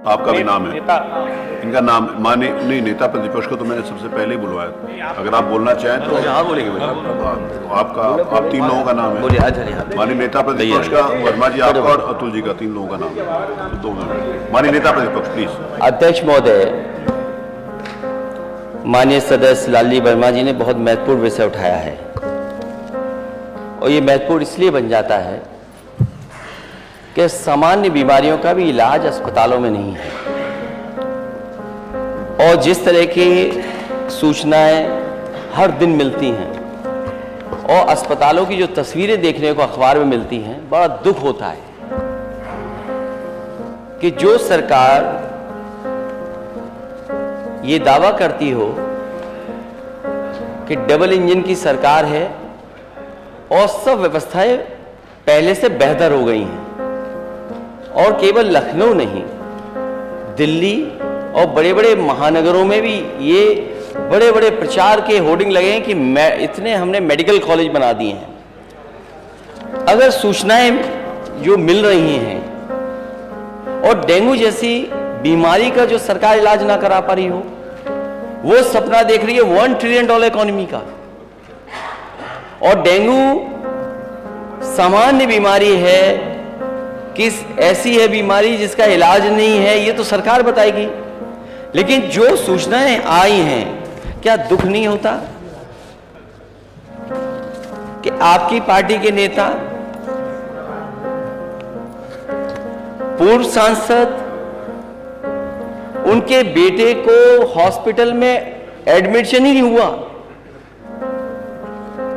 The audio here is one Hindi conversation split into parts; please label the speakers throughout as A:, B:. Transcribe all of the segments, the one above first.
A: आपका भी नाम है, इनका नाम माने नहीं, नेता प्रतिपक्ष को तो मैंने सबसे पहले ही बुलवाया था। अगर आप बोलना चाहें तो
B: हाँ बोलेंगे।
A: तो आप 3 लोगों का नाम है। माननीय नेता प्रतिपक्ष का वर्मा जी आपका और अतुल जी का 3 लोगों का नाम है। तो 2 मिनट माननीय नेता प्रतिपक्ष प्लीज।
C: अध्यक्ष महोदय, माननीय सदस्य लालजी वर्मा जी ने बहुत महत्वपूर्ण विषय उठाया है और ये महत्वपूर्ण इसलिए बन जाता है कि सामान्य बीमारियों का भी इलाज अस्पतालों में नहीं है और जिस तरह की सूचनाएं हर दिन मिलती हैं और अस्पतालों की जो तस्वीरें देखने को अखबार में मिलती हैं, बड़ा दुख होता है कि जो सरकार ये दावा करती हो कि डबल इंजन की सरकार है और सब व्यवस्थाएं पहले से बेहतर हो गई हैं और केवल लखनऊ नहीं, दिल्ली और बड़े बड़े महानगरों में भी ये बड़े बड़े प्रचार के होर्डिंग लगे हैं कि इतने हमने मेडिकल कॉलेज बना दिए हैं। अगर सूचनाएं जो मिल रही हैं और डेंगू जैसी बीमारी का जो सरकार इलाज ना करा पा रही हो, वो सपना देख रही है $1 ट्रिलियन इकोनॉमी का, और डेंगू सामान्य बीमारी है कि ऐसी है बीमारी जिसका इलाज नहीं है, ये तो सरकार बताएगी। लेकिन जो सूचनाएं आई हैं, क्या दुख नहीं होता कि आपकी पार्टी के नेता, पूर्व सांसद, उनके बेटे को हॉस्पिटल में एडमिशन ही नहीं हुआ,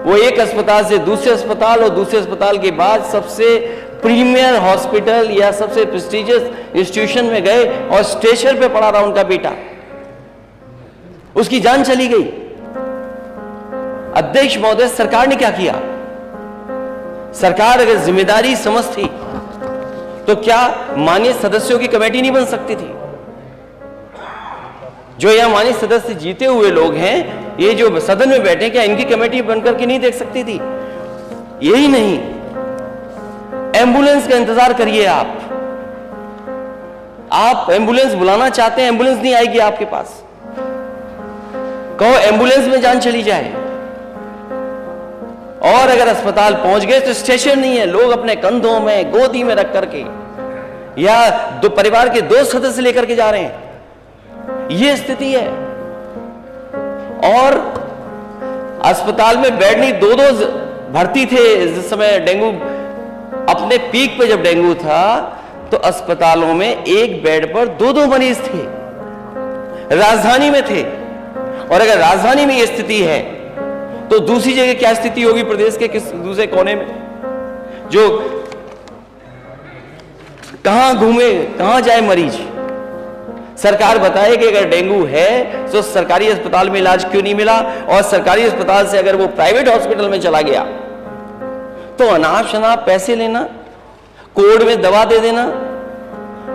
C: वो एक अस्पताल से दूसरे अस्पताल और दूसरे अस्पताल के बाद सबसे प्रीमियर हॉस्पिटल या सबसे प्रेस्टिजियस इंस्टीट्यूशन में गए और स्ट्रेचर पे पड़ा रहा उनका बेटा, उसकी जान चली गई। अध्यक्ष महोदय, सरकार ने क्या किया? सरकार अगर जिम्मेदारी समझती तो क्या माननीय सदस्यों की कमेटी नहीं बन सकती थी? जो यहां माननीय सदस्य जीते हुए लोग हैं, ये जो सदन में बैठे, क्या इनकी कमेटी बनकर के नहीं देख सकती थी? यही नहीं, एम्बुलेंस का इंतजार करिए। आप एम्बुलेंस बुलाना चाहते हैं, एम्बुलेंस नहीं आएगी आपके पास। कहो एम्बुलेंस में जान चली जाए। और अगर अस्पताल पहुंच गए तो स्टेशन नहीं है, लोग अपने कंधों में गोदी में रख करके या परिवार के 2 सदस्य लेकर के जा रहे हैं, ये स्थिति है। और अस्पताल में बेड नहीं, 2-2 भर्ती थे जिस समय डेंगू अपने पीक पे, जब डेंगू था तो अस्पतालों में एक बेड पर 2-2 मरीज थे, राजधानी में थे। और अगर राजधानी में यह स्थिति है तो दूसरी जगह क्या स्थिति होगी प्रदेश के किस दूसरे कोने में? जो कहां घूमे, कहां जाए मरीज? सरकार बताए कि अगर डेंगू है तो सरकारी अस्पताल में इलाज क्यों नहीं मिला, और सरकारी अस्पताल से अगर वो प्राइवेट हॉस्पिटल में चला गया तो अनाप शनाप पैसे लेना, कोड में दवा दे देना,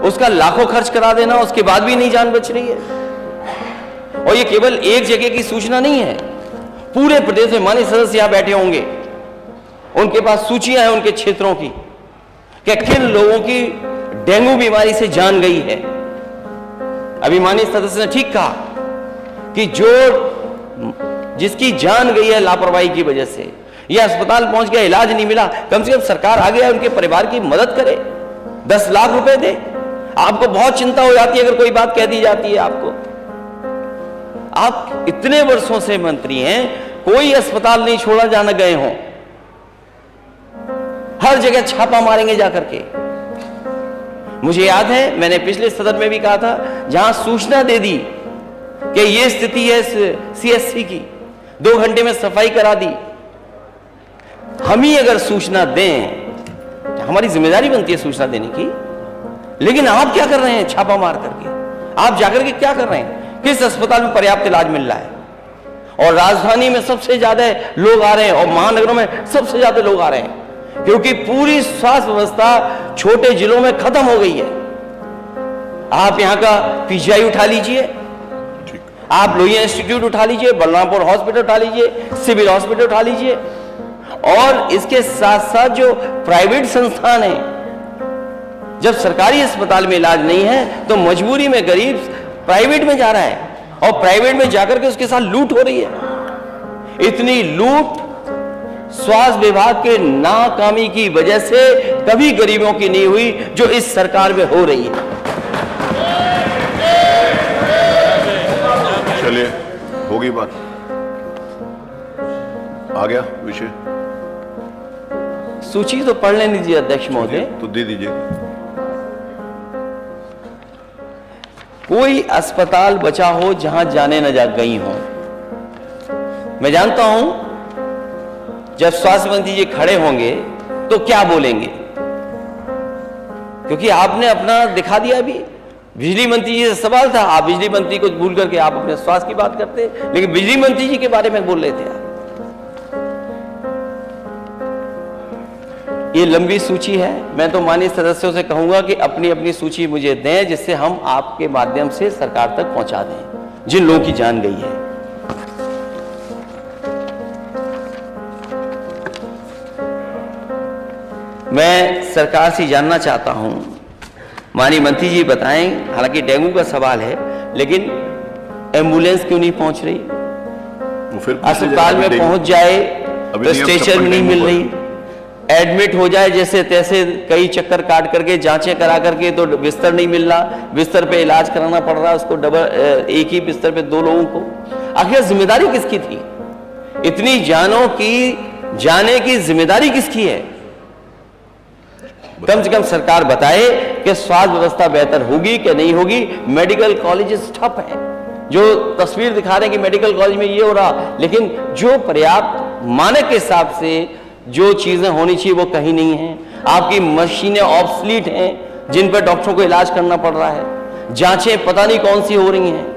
C: उसका लाखों खर्च करा देना, उसके बाद भी नहीं जान बच रही है। और ये केवल एक जगह की सूचना नहीं है, पूरे प्रदेश में माननीय सदस्य यहां बैठे होंगे, उनके पास सूचियां हैं उनके क्षेत्रों की कि किन लोगों की डेंगू बीमारी से जान गई है। अभी माननीय सदस्य ने ठीक कहा कि जिसकी जान गई है लापरवाही की वजह से, यह अस्पताल पहुंच गया, इलाज नहीं मिला, कम से कम सरकार आ गया उनके परिवार की मदद करे, 10 लाख रुपए दे। आपको बहुत चिंता हो जाती है अगर कोई बात कह दी जाती है आपको। आप इतने वर्षों से मंत्री हैं, कोई अस्पताल नहीं छोड़ा जाना गए हों, हर जगह छापा मारेंगे जाकर के। मुझे याद है मैंने पिछले सदन में भी कहा था, जहां सूचना दे दी कि यह स्थिति है सीएससी की, 2 घंटे में सफाई करा दी। हम ही अगर सूचना दें, हमारी जिम्मेदारी बनती है सूचना देने की, लेकिन आप क्या कर रहे हैं? छापा मार करके आप जाकर के क्या कर रहे हैं? किस अस्पताल में पर्याप्त इलाज मिल रहा है? और राजधानी में सबसे ज्यादा लोग आ रहे हैं और महानगरों में सबसे ज्यादा लोग आ रहे हैं, क्योंकि पूरी स्वास्थ्य व्यवस्था छोटे जिलों में खत्म हो गई है। आप यहां का पीजीआई उठा लीजिए, आप लोहिया इंस्टीट्यूट उठा लीजिए, बलरामपुर हॉस्पिटल उठा लीजिए, सिविल हॉस्पिटल उठा लीजिए, और इसके साथ साथ जो प्राइवेट संस्थान हैं जब सरकारी अस्पताल में इलाज नहीं है तो मजबूरी में गरीब प्राइवेट में जा रहा है, और प्राइवेट में जाकर के उसके साथ लूट हो रही है। इतनी लूट स्वास्थ्य विभाग के नाकामी की वजह से कभी गरीबों की नहीं हुई जो इस सरकार में हो रही है।
A: चलिए, होगी बात। आ गया विषय,
C: सूची तो पढ़ लेने दीजिए अध्यक्ष महोदय।
A: तो दे दीजिए।
C: कोई अस्पताल बचा हो जहां जाने न जा गई हो। मैं जानता हूं जब स्वास्थ्य मंत्री जी खड़े होंगे तो क्या बोलेंगे, क्योंकि आपने अपना दिखा दिया। अभी बिजली मंत्री जी से सवाल था, आप बिजली मंत्री को भूल करके आप अपने स्वास्थ्य की बात करते, लेकिन बिजली मंत्री जी के बारे में बोल रहे थे आप। ये लंबी सूची है। मैं तो माननीय सदस्यों से कहूंगा कि अपनी अपनी सूची मुझे दें, जिससे हम आपके माध्यम से सरकार तक पहुंचा दें जिन लोगों की जान गई है। मैं सरकार से जानना चाहता हूं, माननीय मंत्री जी बताएं, हालांकि डेंगू का सवाल है, लेकिन एम्बुलेंस क्यों नहीं पहुंच रही? अस्पताल में पहुंच जाए तो स्टेशन नहीं मिल रही, एडमिट हो जाए जैसे तैसे कई चक्कर काट करके जांचें करा करके तो बिस्तर नहीं मिल रहा, बिस्तर पे इलाज कराना पड़ रहा है उसको, डबल एक ही बिस्तर पे 2 लोगों को। आखिर जिम्मेदारी किसकी थी? इतनी जानों की जाने की जिम्मेदारी किसकी है? कम से कम सरकार बताए कि स्वास्थ्य व्यवस्था बेहतर होगी कि नहीं होगी। मेडिकल कॉलेजेस ठप है, जो तस्वीर दिखा रहे हैं कि मेडिकल कॉलेज में ये हो रहा, लेकिन जो पर्याप्त मानक के हिसाब से जो चीजें होनी चाहिए वो कहीं नहीं है। आपकी मशीनें ऑब्सलीट हैं जिन पर डॉक्टरों को इलाज करना पड़ रहा है, जांचें पता नहीं कौन सी हो रही हैं।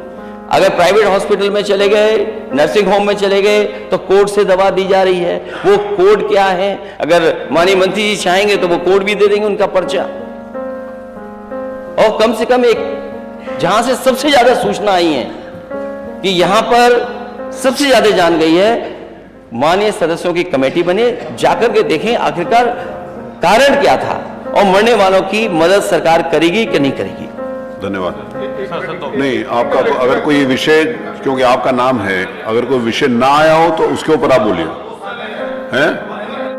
C: अगर प्राइवेट हॉस्पिटल में चले गए, नर्सिंग होम में चले गए तो कोड से दवा दी जा रही है। वो कोड क्या है? अगर माननीय मंत्री जी चाहेंगे तो वो कोड भी दे देंगे, उनका पर्चा। और कम से कम एक जहां से सबसे ज्यादा सूचना आई है कि यहां पर सबसे ज्यादा जान गई है, माननीय सदस्यों की कमेटी बने, जाकर के देखें आखिरकार कारण क्या था और मरने वालों की मदद सरकार करेगी कि नहीं करेगी।
A: धन्यवाद। नहीं, आपका अगर कोई विषय, क्योंकि आपका नाम है, अगर कोई विषय ना आया हो तो उसके ऊपर आप बोलिए, हैं?